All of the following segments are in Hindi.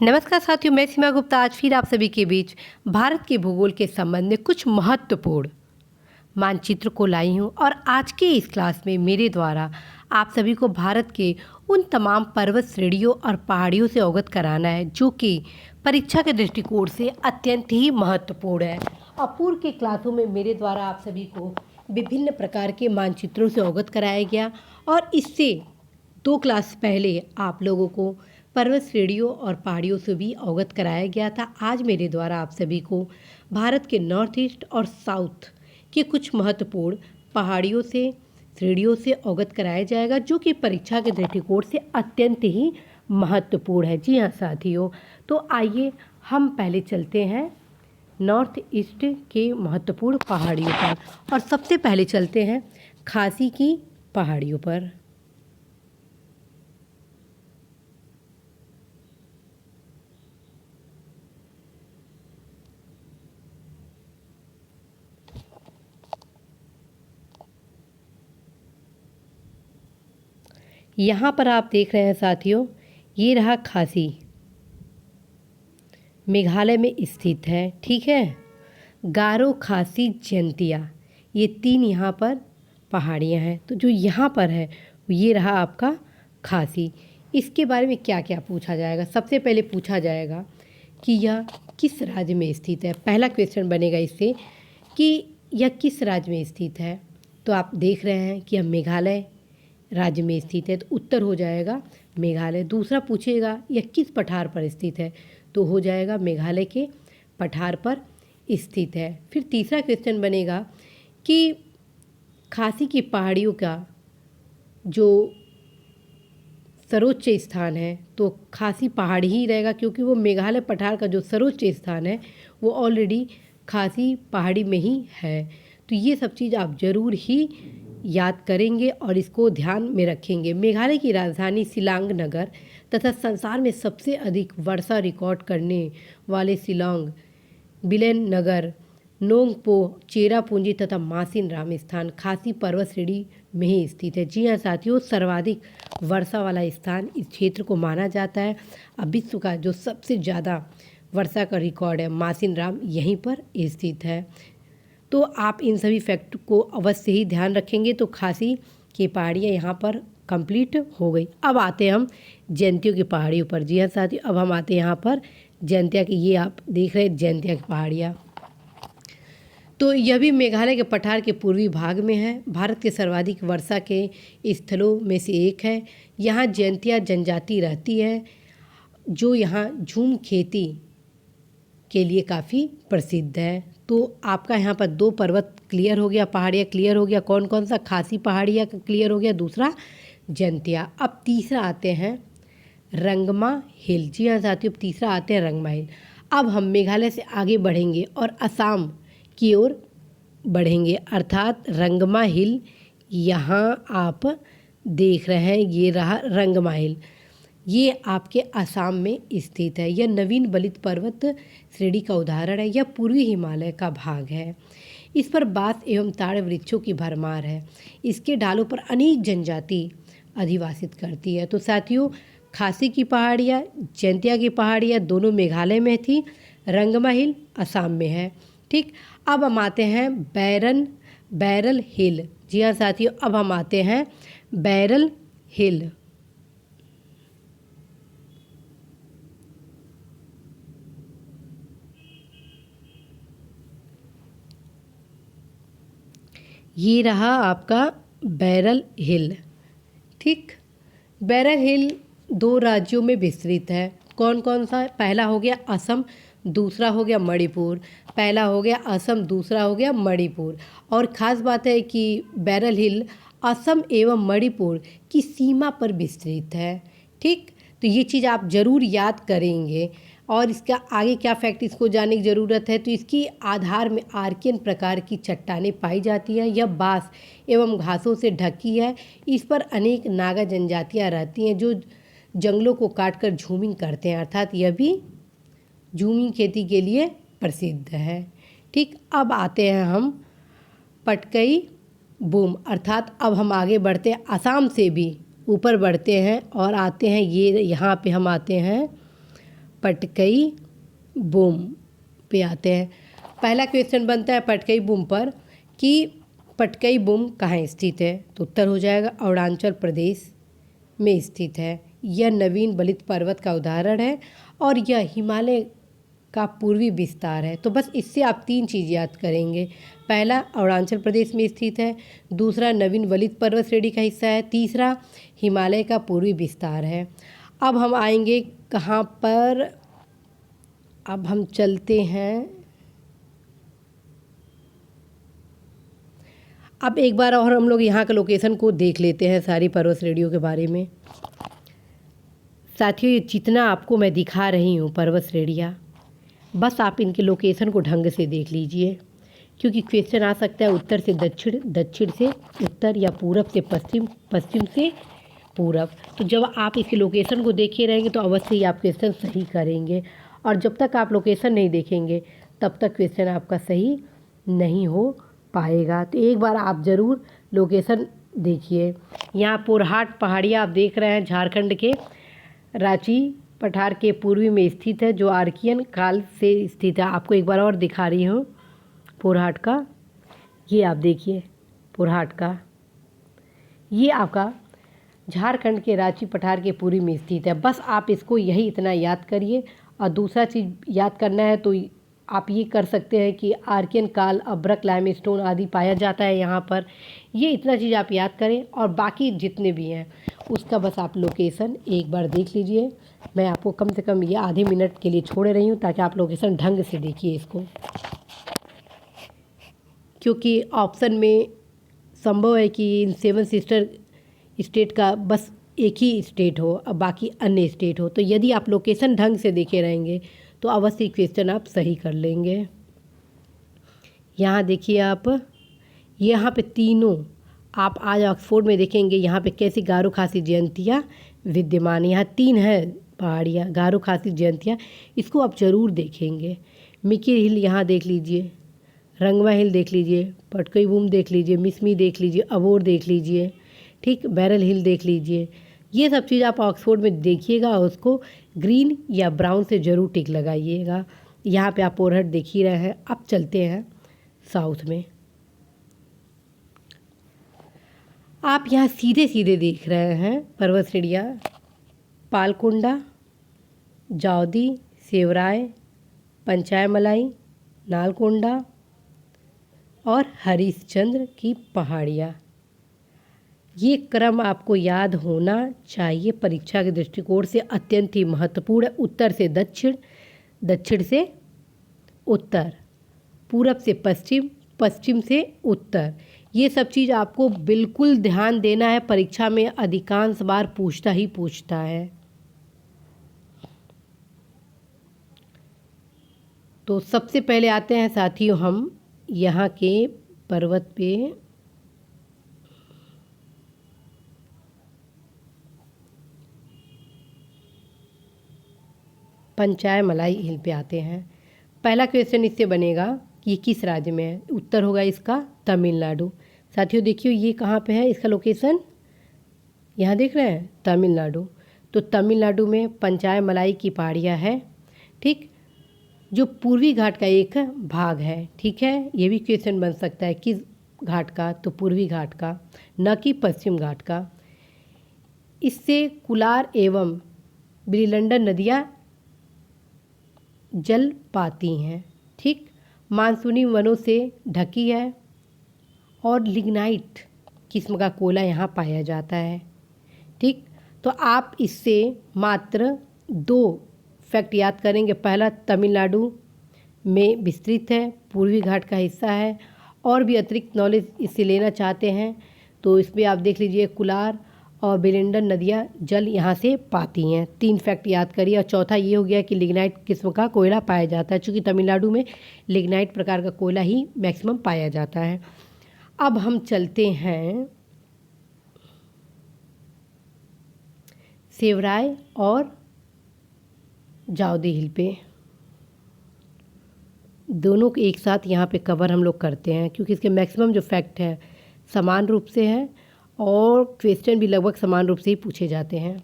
नमस्कार साथियों, मैं सीमा गुप्ता आज फिर आप सभी के बीच भारत के भूगोल के संबंध में कुछ महत्वपूर्ण मानचित्र को लाई हूँ। और आज के इस क्लास में मेरे द्वारा आप सभी को भारत के उन तमाम पर्वत श्रेणियों और पहाड़ियों से अवगत कराना है जो कि परीक्षा के दृष्टिकोण से अत्यंत ही महत्वपूर्ण है। और पूर्व के क्लासों में मेरे द्वारा आप सभी को विभिन्न प्रकार के मानचित्रों से अवगत कराया गया और इससे 2 क्लास पहले आप लोगों को पर्वत श्रेणियों और पहाड़ियों से भी अवगत कराया गया था। आज मेरे द्वारा आप सभी को भारत के नॉर्थ ईस्ट और साउथ के कुछ महत्वपूर्ण पहाड़ियों से श्रेणियों से अवगत कराया जाएगा जो कि परीक्षा के दृष्टिकोण से अत्यंत ही महत्वपूर्ण है। जी हाँ साथियों, तो आइए हम पहले चलते हैं नॉर्थ ईस्ट के महत्वपूर्ण पहाड़ियों पर और सबसे पहले चलते हैं खासी की पहाड़ियों पर। यहाँ पर आप देख रहे हैं साथियों, ये रहा खासी, मेघालय में स्थित है। ठीक है, गारो, खासी, जयंतिया, ये 3 यहाँ पर पहाड़ियाँ हैं। तो जो यहाँ पर है ये रहा आपका खासी। इसके बारे में क्या क्या पूछा जाएगा? सबसे पहले पूछा जाएगा कि यह किस राज्य में स्थित है। पहला क्वेश्चन बनेगा इससे कि यह किस राज्य में स्थित है। तो आप देख रहे हैं कि यह मेघालय राज्य में स्थित है, तो उत्तर हो जाएगा मेघालय। दूसरा पूछेगा यह किस पठार पर स्थित है, तो हो जाएगा मेघालय के पठार पर स्थित है। फिर तीसरा क्वेश्चन बनेगा कि खासी की पहाड़ियों का जो सर्वोच्च स्थान है, तो खासी पहाड़ी ही रहेगा क्योंकि वो मेघालय पठार का जो सर्वोच्च स्थान है वो ऑलरेडी खासी पहाड़ी में ही है। तो ये सब चीज़ आप ज़रूर ही याद करेंगे और इसको ध्यान में रखेंगे। मेघालय की राजधानी शिलांग नगर तथा संसार में सबसे अधिक वर्षा रिकॉर्ड करने वाले शिलांग, बिलेन नगर, नोंगपो, चेरापूंजी तथा मासिन राम स्थान खासी पर्वत श्रेणी में ही स्थित है। जी हाँ साथियों, सर्वाधिक वर्षा वाला स्थान इस क्षेत्र को माना जाता है। अब विश्व का जो सबसे ज़्यादा वर्षा का रिकॉर्ड है मासिन राम यहीं पर स्थित है। तो आप इन सभी फैक्ट को अवश्य ही ध्यान रखेंगे। तो खासी की पहाड़ियाँ यहाँ पर कंप्लीट हो गई। अब आते हैं हम जयंतियों की पहाड़ियों पर। जी हाँ साथियों, अब हम आते हैं यहाँ पर जयंतिया की। ये आप देख रहे हैं जयंतिया की पहाड़ियाँ। तो यह भी मेघालय के पठार के पूर्वी भाग में है। भारत के सर्वाधिक वर्षा के स्थलों में से एक है। यहाँ जयंतिया जनजाति रहती है जो यहाँ झूम खेती के लिए काफ़ी प्रसिद्ध है। तो आपका यहाँ पर 2 पर्वत क्लियर हो गया, पहाड़ियाँ क्लियर हो गया। कौन कौन सा? खासी पहाड़ियाँ का क्लियर हो गया, दूसरा जयंतिया। अब तीसरा आते हैं रंगमा हिल। जी हाँ साथियों, तीसरा आते हैं रंगमा हिल। अब हम मेघालय से आगे बढ़ेंगे और असम की ओर बढ़ेंगे, अर्थात रंगमा हिल यहाँ आप देख रहे हैं। ये रहा रंगमा हिल, ये आपके असम में स्थित है। यह नवीन बलित पर्वत श्रेणी का उदाहरण है। यह पूर्वी हिमालय का भाग है। इस पर बांस एवं ताड़ वृक्षों की भरमार है। इसके ढालों पर अनेक जनजाति अधिवासित करती है। तो साथियों, खासी की पहाड़ियाँ, जयंतिया की पहाड़ियाँ दोनों मेघालय में थी, रंगमा हिल असम में है। ठीक, अब हम आते हैं बैरल हिल। जी हाँ साथियों, अब हम आते हैं बैरल हिल। ये रहा आपका बैरल हिल। ठीक, बैरल हिल 2 राज्यों में विस्तृत है। कौन कौन सा? पहला हो गया असम, दूसरा हो गया मणिपुर। पहला हो गया असम, दूसरा हो गया मणिपुर। और ख़ास बात है कि बैरल हिल असम एवं मणिपुर की सीमा पर विस्तृत है। ठीक, तो ये चीज़ आप ज़रूर याद करेंगे। और इसका आगे क्या फैक्ट इसको जानने की ज़रूरत है, तो इसकी आधार में आर्कियन प्रकार की चट्टानें पाई जाती हैं। यह बाँस एवं घासों से ढकी है। इस पर अनेक नागा जनजातियाँ रहती हैं जो जंगलों को काटकर झूमिंग करते हैं, अर्थात यह भी झूमिंग खेती के लिए प्रसिद्ध है। ठीक, अब आते हैं हम पटकई बूम, अर्थात अब हम आगे बढ़ते हैं, असम से भी ऊपर बढ़ते हैं और आते हैं ये यहाँ पे हम आते हैं पटकई बूम पे आते हैं। पहला क्वेश्चन बनता है पटकई बूम पर कि पटकई बूम कहाँ स्थित है, तो उत्तर हो जाएगा अरुणाचल प्रदेश में स्थित है। यह नवीन बलित पर्वत का उदाहरण है और यह हिमालय का पूर्वी विस्तार है। तो बस इससे आप 3 चीज़ याद करेंगे। पहला अरुणाचल प्रदेश में स्थित है, दूसरा नवीन बलित पर्वत श्रेणी का हिस्सा है, तीसरा हिमालय का पूर्वी विस्तार है। अब हम आएंगे कहाँ पर, अब हम चलते हैं, अब एक बार और हम लोग यहाँ का लोकेशन को देख लेते हैं सारी पर्वत श्रेणियों के बारे में। साथियों, ये जितना आपको मैं दिखा रही हूँ पर्वत श्रेणियाँ, बस आप इनके लोकेशन को ढंग से देख लीजिए, क्योंकि क्वेश्चन आ सकता है उत्तर से दक्षिण, दक्षिण से उत्तर, या पूरब से पश्चिम, पश्चिम से पूरब। तो जब आप इसके लोकेशन को देखे रहेंगे तो अवश्य ही आप क्वेश्चन सही करेंगे, और जब तक आप लोकेशन नहीं देखेंगे तब तक क्वेश्चन आपका सही नहीं हो पाएगा। तो एक बार आप ज़रूर लोकेशन देखिए। यहाँ पोरहाट पहाड़ियाँ आप देख रहे हैं, झारखंड के रांची पठार के पूर्वी में स्थित है, जो आर्कियन काल से स्थित है। आपको एक बार और दिखा रही हूँ पोरहाट का, ये आप देखिए पोरहाट का, ये आपका झारखंड के रांची पठार के पूर्वी में स्थित है। बस आप इसको यही इतना याद करिए। और दूसरा चीज़ याद करना है तो आप ये कर सकते हैं कि आर्कियन काल, अब्रक, लाइमस्टोन आदि पाया जाता है यहाँ पर। ये इतना चीज़ आप याद करें, और बाकी जितने भी हैं उसका बस आप लोकेशन एक बार देख लीजिए। मैं आपको कम से कम ये आधे मिनट के लिए छोड़ रही हूँ ताकि आप लोकेशन ढंग से देखिए इसको, क्योंकि ऑप्शन में संभव है कि इन 7 सिस्टर स्टेट का बस एक ही स्टेट हो, अब बाकी अन्य स्टेट हो। तो यदि आप लोकेशन ढंग से देखे रहेंगे तो अवश्य क्वेश्चन आप सही कर लेंगे। यहाँ देखिए आप, यहाँ पे तीनों आप आज ऑक्सफोर्ड में देखेंगे यहाँ पे कैसी गारो खासी जयंतियाँ विद्यमान। यहाँ 3 है पहाड़ियाँ गारो खासी जयंतियाँ, इसको आप ज़रूर देखेंगे। मिकी हिल यहाँ देख लीजिए, रंगवा हिल देख लीजिए, पटकई बूम देख लीजिए, मिसमी देख लीजिए, अबोर देख लीजिए, ठीक, बैरल हिल देख लीजिए। ये सब चीज़ आप ऑक्सफोर्ड में देखिएगा और उसको ग्रीन या ब्राउन से ज़रूर टिक लगाइएगा। यहाँ पे आप पोरहट देख ही रहे हैं। अब चलते हैं साउथ में। आप यहाँ सीधे सीधे देख रहे हैं पर्वत श्रेणियाँ, पालकोंडा, जावदी, सेवराय, पंचायमलाई, नालकोंडा और हरिश्चंद्र की पहाड़ियाँ। ये क्रम आपको याद होना चाहिए, परीक्षा के दृष्टिकोण से अत्यंत ही महत्वपूर्ण है। उत्तर से दक्षिण, दक्षिण से उत्तर, पूरब से पश्चिम, पश्चिम से उत्तर, ये सब चीज़ आपको बिल्कुल ध्यान देना है। परीक्षा में अधिकांश बार पूछता ही पूछता है। तो सबसे पहले आते हैं साथियों हम यहाँ के पर्वत पे, पंचायमलाई हिल पे आते हैं। पहला क्वेश्चन इससे बनेगा कि ये किस राज्य में है। उत्तर होगा इसका तमिलनाडु। साथियों देखिए ये कहाँ पे है, इसका लोकेशन यहाँ देख रहे हैं, तमिलनाडु। तो तमिलनाडु में पंचायमलाई की पहाड़ियाँ है, ठीक, जो पूर्वी घाट का एक भाग है। ठीक है, ये भी क्वेश्चन बन सकता है किस घाट का, तो पूर्वी घाट का, न कि पश्चिम घाट का। इससे कुलार एवं बिलिंडर नदियाँ जल पाती हैं, ठीक, मानसूनी वनों से ढकी है और लिग्नाइट किस्म का कोयला यहाँ पाया जाता है, ठीक। तो आप इससे मात्र 2 फैक्ट याद करेंगे। पहला, तमिलनाडु में विस्तृत है, पूर्वी घाट का हिस्सा है। और भी अतिरिक्त नॉलेज इससे लेना चाहते हैं तो इसमें आप देख लीजिए, कुलार और बिलिंडर नदियाँ जल यहाँ से पाती हैं। 3 फैक्ट याद करिए। और चौथा ये हो गया कि लिग्नाइट किस्म का कोयला पाया जाता है, चूँकि तमिलनाडु में लिग्नाइट प्रकार का कोयला ही मैक्सिमम पाया जाता है। अब हम चलते हैं सेवराय और जावदी हिल पे। दोनों को एक साथ यहाँ पे कवर हम लोग करते हैं, क्योंकि इसके मैक्सिमम जो फैक्ट है समान रूप से है और क्वेश्चन भी लगभग समान रूप से ही पूछे जाते हैं।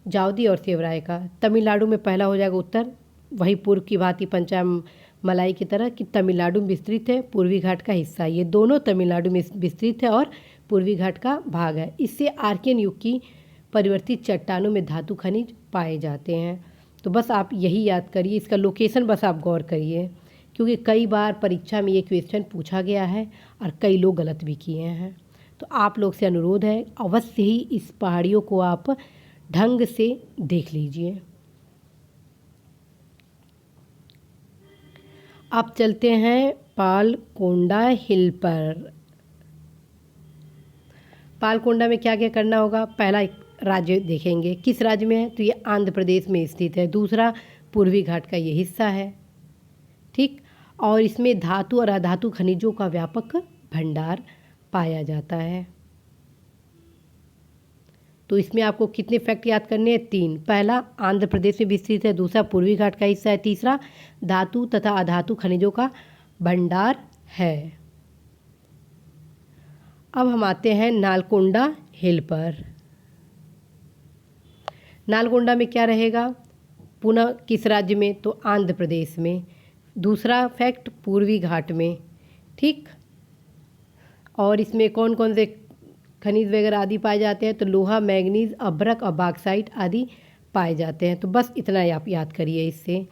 जावदी और सेवराय का। तमिलनाडु में पहला हो जाएगा उत्तर, वही पूर्व की भांति पंचायम मलाई की तरह कि तमिलनाडु में विस्तृत है, पूर्वी घाट का हिस्सा। ये दोनों तमिलनाडु में विस्तृत है और पूर्वी घाट का भाग है। इससे आर्कियन युग की परिवर्तित चट्टानों में धातु खनिज पाए जाते हैं। तो बस आप यही याद करिए, इसका लोकेशन बस आप गौर करिए, क्योंकि कई बार परीक्षा में ये क्वेश्चन पूछा गया है और कई लोग गलत भी किए हैं। तो आप लोग से अनुरोध है, अवश्य ही इस पहाड़ियों को आप ढंग से देख लीजिए। अब चलते हैं पालकोंडा हिल पर। पालकोंडा में क्या क्या करना होगा? पहला एक राज्य देखेंगे, किस राज्य में है? तो ये आंध्र प्रदेश में स्थित है। दूसरा, पूर्वी घाट का ये हिस्सा है, ठीक। और इसमें धातु और अधातु खनिजों का व्यापक भंडार पाया जाता है। तो इसमें आपको कितने फैक्ट याद करने हैं? 3। पहला, आंध्र प्रदेश में विस्तृत है। दूसरा, पूर्वी घाट का हिस्सा है। तीसरा, धातु तथा अधातु खनिजों का भंडार है। अब हम आते हैं नालकोंडा हिल पर। नालकोंडा में क्या रहेगा? पुनः किस राज्य में? तो आंध्र प्रदेश में। दूसरा फैक्ट, पूर्वी घाट में, ठीक। और इसमें कौन कौन से खनिज वगैरह आदि पाए जाते हैं? तो लोहा, मैग्नीज, अभ्रक और बॉक्साइट आदि पाए जाते हैं। तो बस इतना आप याद करिए इससे।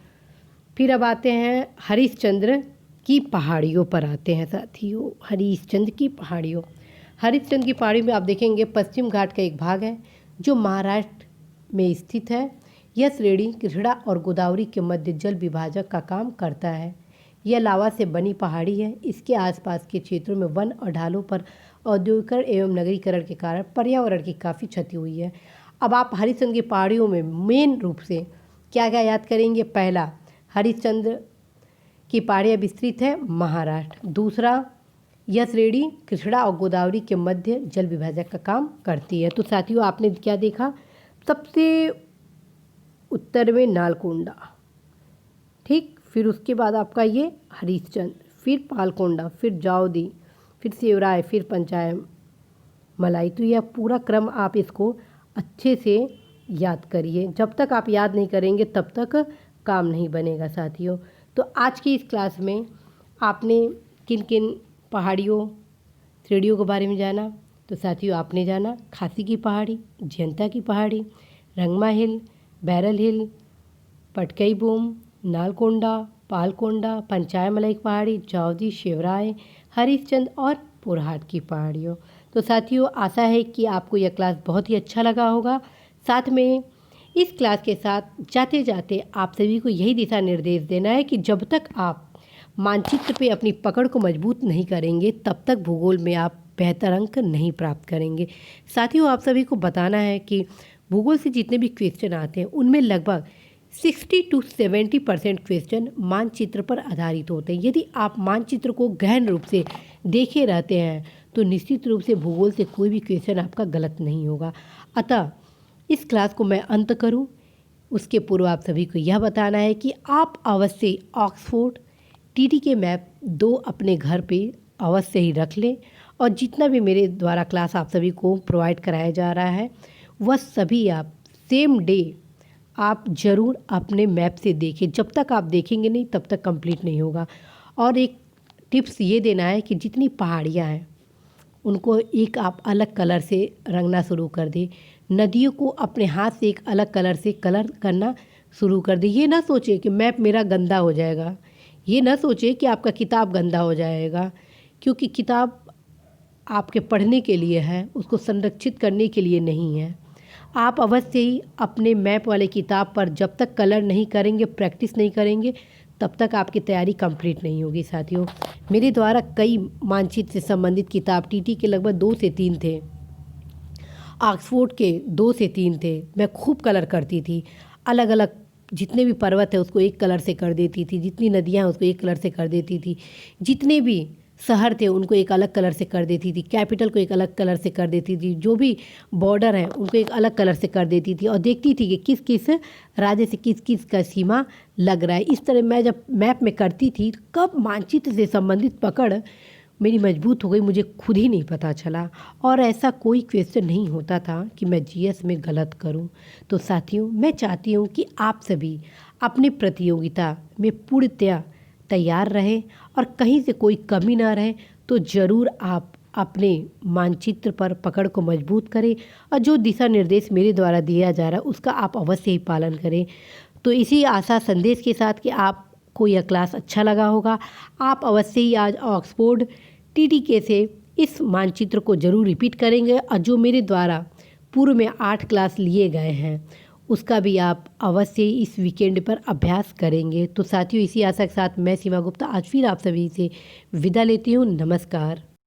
फिर अब आते हैं हरिश्चंद्र की पहाड़ियों पर आते हैं साथियों। हरिश्चंद्र की पहाड़ियों, हरिश्चंद्र की पहाड़ी में आप देखेंगे पश्चिम घाट का एक भाग है जो महाराष्ट्र में स्थित है। यह श्रेणी कृष्णा और गोदावरी के मध्य जल विभाजक का काम करता है। यह लावा से बनी पहाड़ी है। इसके आसपास के क्षेत्रों में वन और ढालों पर औद्योगिकरण एवं नगरीकरण के कारण पर्यावरण की काफ़ी क्षति हुई है। अब आप हरिश्चंद्र की पहाड़ियों में मेन रूप से क्या क्या याद करेंगे? पहला, हरिश्चंद्र की पहाड़ियाँ विस्तृत है महाराष्ट्र। दूसरा, यह श्रेणी कृष्णा और गोदावरी के मध्य जल विभाजक का काम करती है। तो साथियों, आपने क्या देखा? सबसे उत्तर में नालकोंडा, ठीक। फिर उसके बाद आपका ये हरिश्चंद्र, फिर पालकोंडा, फिर जावदी, फिर सेवराय, फिर पंचायम मलाई। तो यह पूरा क्रम आप इसको अच्छे से याद करिए। जब तक आप याद नहीं करेंगे तब तक काम नहीं बनेगा साथियों। तो आज की इस क्लास में आपने किन किन पहाड़ियों, श्रेणियों के बारे में जाना? तो साथियों, आपने जाना खासी की पहाड़ी, जयंता की पहाड़ी, रंगमा हिल, बैरल हिल, पटकई बूम, नालकोंडा, पालकोंडा, पंचायमलाई की पहाड़ी, जावदी, शेवराय, हरिश्चंद्र और पुरहाट की पहाड़ियों। तो साथियों, आशा है कि आपको यह क्लास बहुत ही अच्छा लगा होगा। साथ में इस क्लास के साथ जाते जाते आप सभी को यही दिशा निर्देश देना है कि जब तक आप मानचित्र पे अपनी पकड़ को मजबूत नहीं करेंगे तब तक भूगोल में आप बेहतर अंक नहीं प्राप्त करेंगे। साथियों, आप सभी को बताना है कि भूगोल से जितने भी क्वेश्चन आते हैं उनमें लगभग 60 to 70% क्वेश्चन मानचित्र पर आधारित होते हैं। यदि आप मानचित्र को गहन रूप से देखे रहते हैं तो निश्चित रूप से भूगोल से कोई भी क्वेश्चन आपका गलत नहीं होगा। अतः इस क्लास को मैं अंत करूं उसके पूर्व आप सभी को यह बताना है कि आप अवश्य ऑक्सफोर्ड टीटी के मैप 2 अपने घर पे अवश्य ही रख लें, और जितना भी मेरे द्वारा क्लास आप सभी को प्रोवाइड कराया जा रहा है वह सभी आप सेम डे आप ज़रूर अपने मैप से देखें। जब तक आप देखेंगे नहीं तब तक कंप्लीट नहीं होगा। और एक टिप्स ये देना है कि जितनी पहाड़ियाँ हैं उनको एक आप अलग कलर से रंगना शुरू कर दें। नदियों को अपने हाथ से एक अलग कलर से कलर करना शुरू कर दें। ये ना सोचें कि मैप मेरा गंदा हो जाएगा, ये ना सोचें कि आपका किताब गंदा हो जाएगा, क्योंकि किताब आपके पढ़ने के लिए है, उसको संरक्षित करने के लिए नहीं है। आप अवश्य ही अपने मैप वाले किताब पर जब तक कलर नहीं करेंगे, प्रैक्टिस नहीं करेंगे, तब तक आपकी तैयारी कंप्लीट नहीं होगी। साथियों, मेरे द्वारा कई मानचित्र से संबंधित किताब टीटी के लगभग 2 से 3 थे, ऑक्सफोर्ड के 2 से 3 थे। मैं खूब कलर करती थी, अलग अलग जितने भी पर्वत है उसको एक कलर से कर देती थी, जितनी नदियाँ हैं उसको एक कलर से कर देती थी, जितने भी शहर थे उनको एक अलग कलर से कर देती थी, कैपिटल को एक अलग कलर से कर देती थी, जो भी बॉर्डर है उनको एक अलग कलर से कर देती थी, और देखती थी कि किस किस राज्य से किस किस का सीमा लग रहा है। इस तरह मैं जब मैप में करती थी कब मानचित्र से संबंधित पकड़ मेरी मजबूत हो गई, मुझे खुद ही नहीं पता चला। और ऐसा कोई क्वेश्चन नहीं होता था कि मैं जीएस में गलत करूं। तो साथियों, मैं चाहती हूं कि आप सभी अपनी प्रतियोगिता में पूर्णतया तैयार रहें और कहीं से कोई कमी ना रहे। तो ज़रूर आप अपने मानचित्र पर पकड़ को मजबूत करें और जो दिशा निर्देश मेरे द्वारा दिया जा रहा है उसका आप अवश्य ही पालन करें। तो इसी आशा संदेश के साथ कि आपको यह क्लास अच्छा लगा होगा, आप अवश्य ही आज ऑक्सफोर्ड टीटीके से इस मानचित्र को ज़रूर रिपीट करेंगे और जो मेरे द्वारा पूर्व में 8 क्लास लिए गए हैं उसका भी आप अवश्य ही इस वीकेंड पर अभ्यास करेंगे। तो साथियों, इसी आशा के साथ मैं सीमा गुप्ता आज फिर आप सभी से विदा लेती हूँ। नमस्कार।